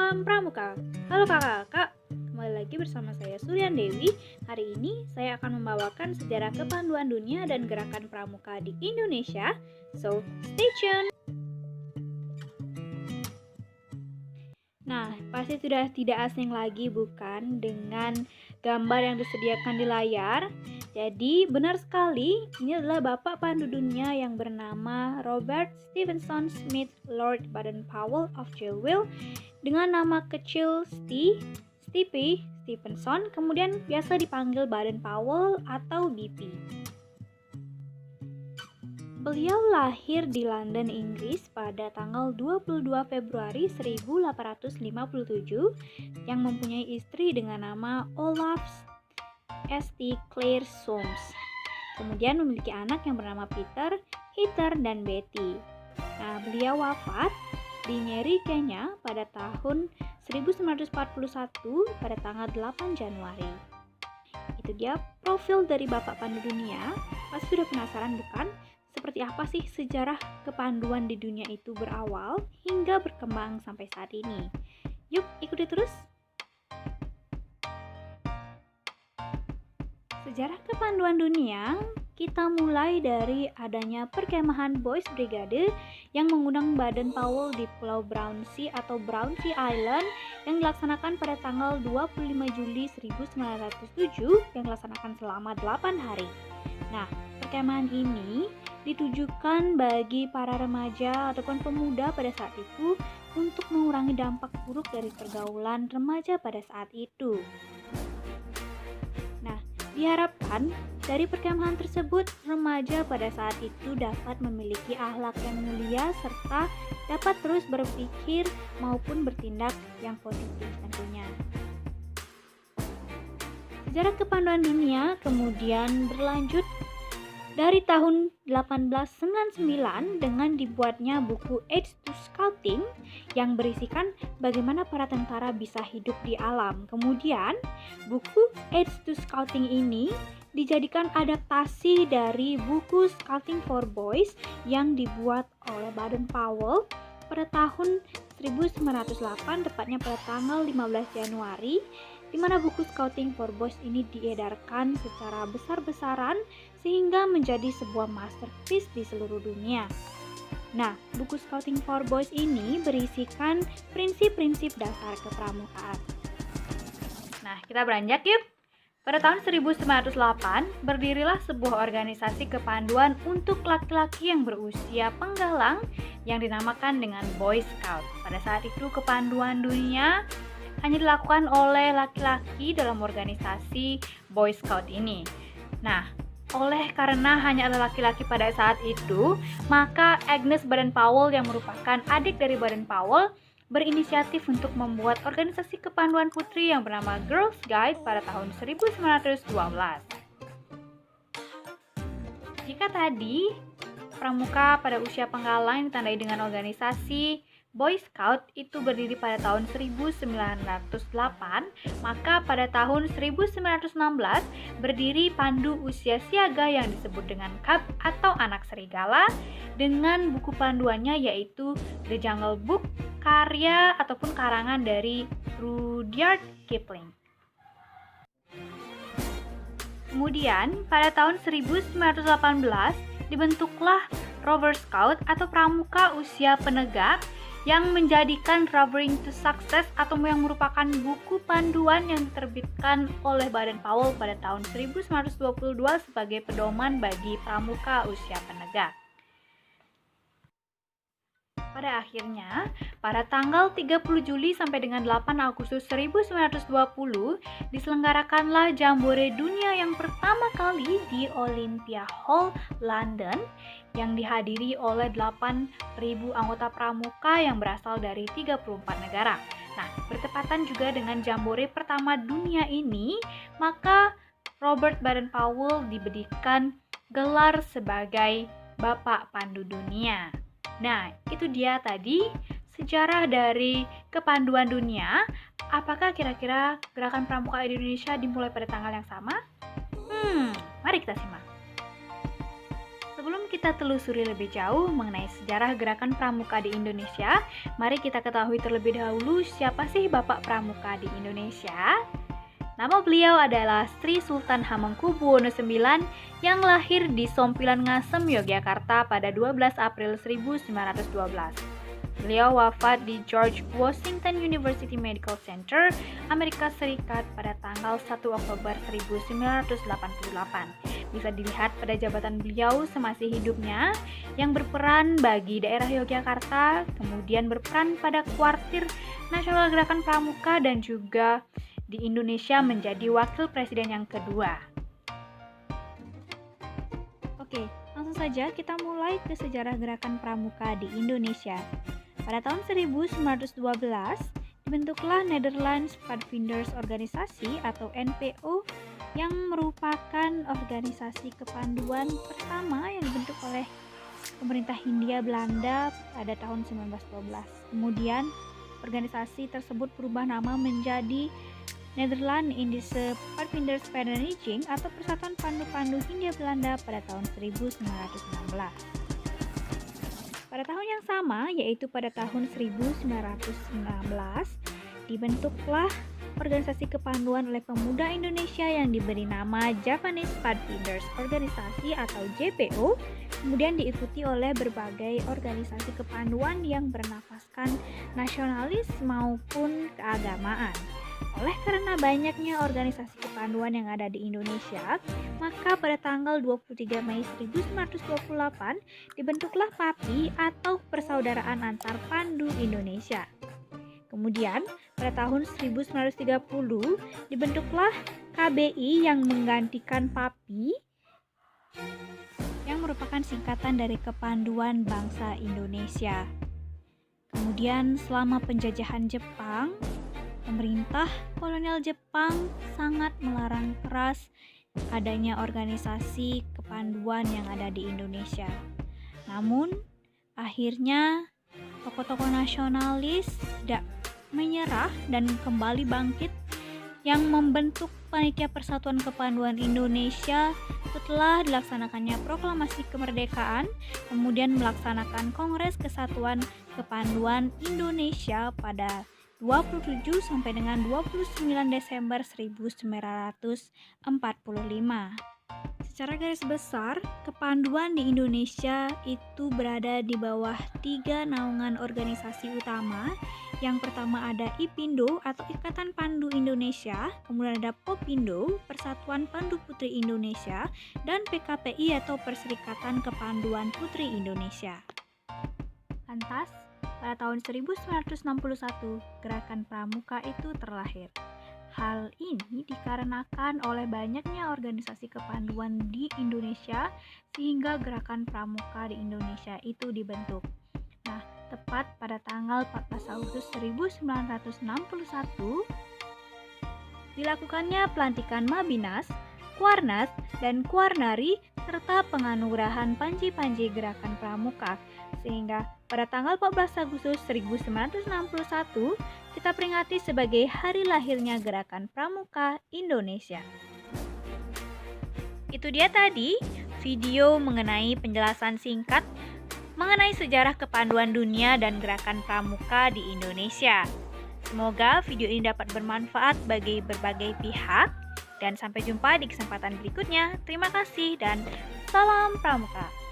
Salam Pramuka. Halo kakak-kakak, kembali lagi bersama saya Suryan Dewi. Hari ini saya akan membawakan sejarah kepanduan dunia dan gerakan pramuka di Indonesia. So, stay tuned. Nah, pasti sudah tidak asing lagi bukan dengan gambar yang disediakan di layar. Jadi, benar sekali, ini adalah Bapak Pandu Dunia yang bernama Robert Stephenson Smith Lord Baden-Powell of Jewel dengan nama kecil Stevie Stephenson, kemudian biasa dipanggil Baden-Powell atau BP. Beliau lahir di London, Inggris pada tanggal 22 Februari 1857 yang mempunyai istri dengan nama Olaf St. Clair Soames. Kemudian memiliki anak yang bernama Peter, Heather, dan Betty. Nah, beliau wafat di Nyeri, Kenya pada tahun 1941 pada tanggal 8 Januari. Itu dia profil dari Bapak Pandu Dunia. Pasti sudah penasaran bukan? Seperti apa sih sejarah kepanduan di dunia itu berawal hingga berkembang sampai saat ini? Yuk ikuti terus. Sejarah kepanduan dunia kita mulai dari adanya perkemahan Boys Brigade yang mengundang Baden-Powell di Pulau Brownsea atau Brownsea Island yang dilaksanakan pada tanggal 25 Juli 1907 yang dilaksanakan selama 8 hari. Nah, perkemahan ini ditujukan bagi para remaja ataupun pemuda pada saat itu untuk mengurangi dampak buruk dari pergaulan remaja pada saat itu. Nah, diharapkan dari perkemahan tersebut, remaja pada saat itu dapat memiliki akhlak yang mulia serta dapat terus berpikir maupun bertindak yang positif tentunya. Sejarah kepanduan dunia kemudian berlanjut dari tahun 1899 dengan dibuatnya buku Aids to Scouting yang berisikan bagaimana para tentara bisa hidup di alam. Kemudian, buku Aids to Scouting ini dijadikan adaptasi dari buku Scouting for Boys yang dibuat oleh Baden-Powell pada tahun 1908, tepatnya pada tanggal 15 Januari, di mana buku Scouting for Boys ini diedarkan secara besar-besaran sehingga menjadi sebuah masterpiece di seluruh dunia. Nah, buku Scouting for Boys ini berisikan prinsip-prinsip dasar kepramukaan. Nah, kita beranjak yuk. Pada tahun 1908, berdirilah sebuah organisasi kepanduan untuk laki-laki yang berusia penggalang yang dinamakan dengan Boy Scout. Pada saat itu, kepanduan dunia hanya dilakukan oleh laki-laki dalam organisasi Boy Scout ini. Nah, oleh karena hanya ada laki-laki pada saat itu, maka Agnes Baden-Powell yang merupakan adik dari Baden-Powell berinisiatif untuk membuat organisasi kepanduan putri yang bernama Girls Guide pada tahun 1912. Jika tadi pramuka pada usia penggalang ditandai dengan organisasi Boy Scout itu berdiri pada tahun 1908, maka pada tahun 1916 berdiri pandu usia siaga yang disebut dengan Cub atau anak serigala dengan buku panduannya yaitu The Jungle Book, karya ataupun karangan dari Rudyard Kipling. Kemudian pada tahun 1918 dibentuklah Rover Scout atau pramuka usia penegak yang menjadikan Rovering to Success atau yang merupakan buku panduan yang diterbitkan oleh Baden-Powell pada tahun 1922 sebagai pedoman bagi pramuka usia penegak. Pada akhirnya, pada tanggal 30 Juli sampai dengan 8 Agustus 1920, diselenggarakanlah Jambore Dunia yang pertama kali di Olympia Hall, London, yang dihadiri oleh 8.000 anggota pramuka yang berasal dari 34 negara. Nah, bertepatan juga dengan Jambore pertama dunia ini, maka Robert Baden-Powell diberikan gelar sebagai Bapak Pandu Dunia. Nah, itu dia tadi sejarah dari kepanduan dunia. Apakah kira-kira gerakan pramuka di Indonesia dimulai pada tanggal yang sama? Mari kita simak. Sebelum kita telusuri lebih jauh mengenai sejarah gerakan pramuka di Indonesia, mari kita ketahui terlebih dahulu siapa sih Bapak Pramuka di Indonesia. Nama beliau adalah Sri Sultan Hamengkubuwono IX yang lahir di Sompilan Ngasem, Yogyakarta pada 12 April 1912. Beliau wafat di George Washington University Medical Center, Amerika Serikat pada tanggal 1 Oktober 1988. Bisa dilihat pada jabatan beliau semasa hidupnya yang berperan bagi daerah Yogyakarta, kemudian berperan pada Kuartir Nasional Gerakan Pramuka dan juga di Indonesia menjadi wakil presiden yang kedua. Oke, langsung saja kita mulai ke sejarah gerakan pramuka di Indonesia. Pada tahun 1912, dibentuklah Netherlands Pathfinders Organisasi atau NPO yang merupakan organisasi kepanduan pertama yang dibentuk oleh pemerintah Hindia Belanda pada tahun 1912. Kemudian, organisasi tersebut berubah nama menjadi Netherlands Indische Pathfinders Vereniging atau Persatuan Pandu-Pandu Hindia Belanda pada tahun 1916. Pada tahun yang sama, yaitu pada tahun 1919, dibentuklah organisasi kepanduan oleh pemuda Indonesia yang diberi nama Japanese Pathfinders Organisasi atau JPO, kemudian diikuti oleh berbagai organisasi kepanduan yang bernafaskan nasionalis maupun keagamaan. Oleh karena banyaknya organisasi kepanduan yang ada di Indonesia, maka pada tanggal 23 Mei 1928 dibentuklah PAPI atau Persaudaraan Antar Pandu Indonesia. Kemudian pada tahun 1930 dibentuklah KBI yang menggantikan PAPI yang merupakan singkatan dari Kepanduan Bangsa Indonesia. Kemudian selama penjajahan Jepang, pemerintah kolonial Jepang sangat melarang keras adanya organisasi kepanduan yang ada di Indonesia. Namun, akhirnya tokoh-tokoh nasionalis tidak menyerah dan kembali bangkit yang membentuk Panitia Persatuan Kepanduan Indonesia setelah dilaksanakannya proklamasi kemerdekaan, kemudian melaksanakan Kongres Kesatuan Kepanduan Indonesia pada 27 sampai dengan 29 Desember 1945. Secara garis besar, kepanduan di Indonesia itu berada di bawah 3 naungan organisasi utama. Yang pertama ada IPindo atau Ikatan Pandu Indonesia, kemudian ada Popindo, Persatuan Pandu Putri Indonesia, dan PKPI atau Perserikatan Kepanduan Putri Indonesia. Lantas, pada tahun 1961, gerakan pramuka itu terlahir. Hal ini dikarenakan oleh banyaknya organisasi kepanduan di Indonesia sehingga gerakan pramuka di Indonesia itu dibentuk. Nah, tepat pada tanggal 14 Agustus 1961 dilakukannya pelantikan Mabinas, Kuarnas, dan Kuarnari serta penganugerahan panji-panji gerakan pramuka sehingga pada tanggal 14 Agustus 1961 kita peringati sebagai hari lahirnya gerakan pramuka Indonesia. Itu dia tadi video mengenai penjelasan singkat mengenai sejarah kepanduan dunia dan gerakan pramuka di Indonesia. Semoga video ini dapat bermanfaat bagi berbagai pihak dan sampai jumpa di kesempatan berikutnya. Terima kasih dan salam pramuka.